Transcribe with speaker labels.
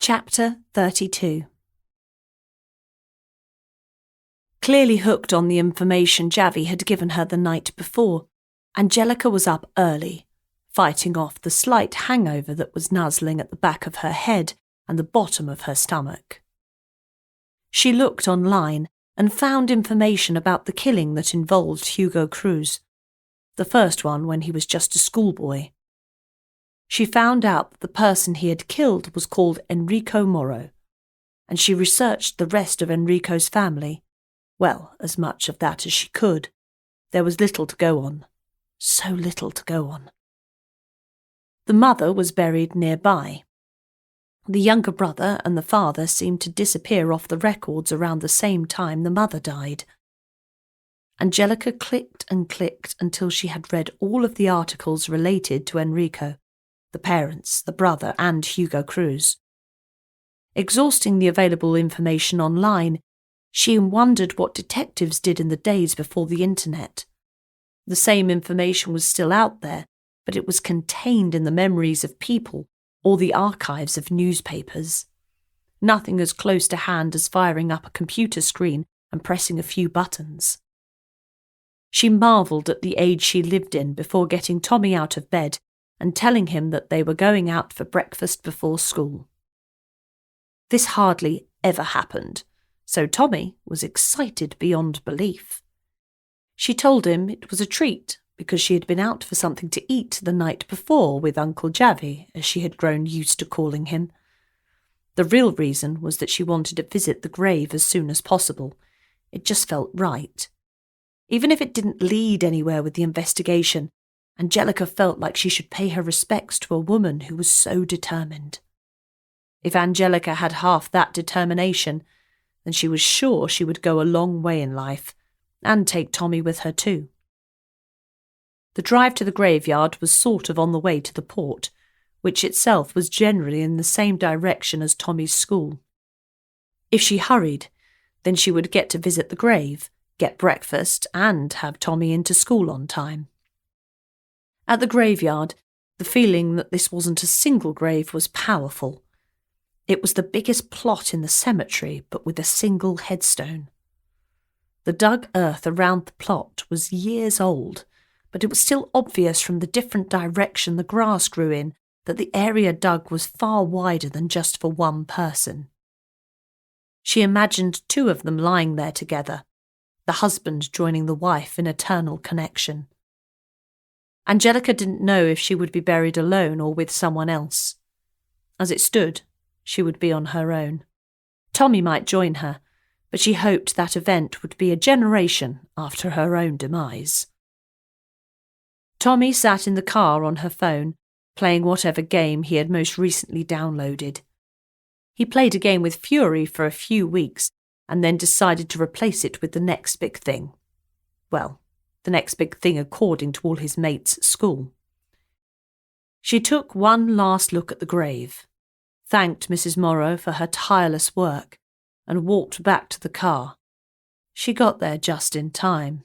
Speaker 1: Chapter 32. Clearly hooked on the information Javea had given her the night before, Angelica was up early, fighting off the slight hangover that was nuzzling at the back of her head and the bottom of her stomach. She looked online and found information about the killing that involved Hugo Cruz, the first one when he was just a schoolboy. She found out that the person he had killed was called Enrico Moro, and she researched the rest of Enrico's family. Well, as much of that as she could. There was little to go on. So little to go on. The mother was buried nearby. The younger brother and the father seemed to disappear off the records around the same time the mother died. Angelica clicked and clicked until she had read all of the articles related to Enrico, the parents, the brother, and Hugo Cruz. Exhausting the available information online, she wondered what detectives did in the days before the internet. The same information was still out there, but it was contained in the memories of people or the archives of newspapers. Nothing as close to hand as firing up a computer screen and pressing a few buttons. She marvelled at the age she lived in before getting Tommy out of bed and telling him that they were going out for breakfast before school. This hardly ever happened, so Tommy was excited beyond belief. She told him it was a treat because she had been out for something to eat the night before with Uncle Javea, as she had grown used to calling him. The real reason was that she wanted to visit the grave as soon as possible. It just felt right. Even if it didn't lead anywhere with the investigation, Angelica felt like she should pay her respects to a woman who was so determined. If Angelica had half that determination, then she was sure she would go a long way in life, and take Tommy with her too. The drive to the graveyard was sort of on the way to the port, which itself was generally in the same direction as Tommy's school. If she hurried, then she would get to visit the grave, get breakfast, and have Tommy into school on time. At the graveyard, the feeling that this wasn't a single grave was powerful. It was the biggest plot in the cemetery, but with a single headstone. The dug earth around the plot was years old, but it was still obvious from the different direction the grass grew in that the area dug was far wider than just for one person. She imagined two of them lying there together, the husband joining the wife in eternal connection. Angelica didn't know if she would be buried alone or with someone else. As it stood, she would be on her own. Tommy might join her, but she hoped that event would be a generation after her own demise. Tommy sat in the car on her phone, playing whatever game he had most recently downloaded. He played a game with fury for a few weeks and then decided to replace it with the next big thing. Well, the next big thing according to all his mates at school. She took one last look at the grave, thanked Mrs. Morrow for her tireless work, and walked back to the car. She got there just in time.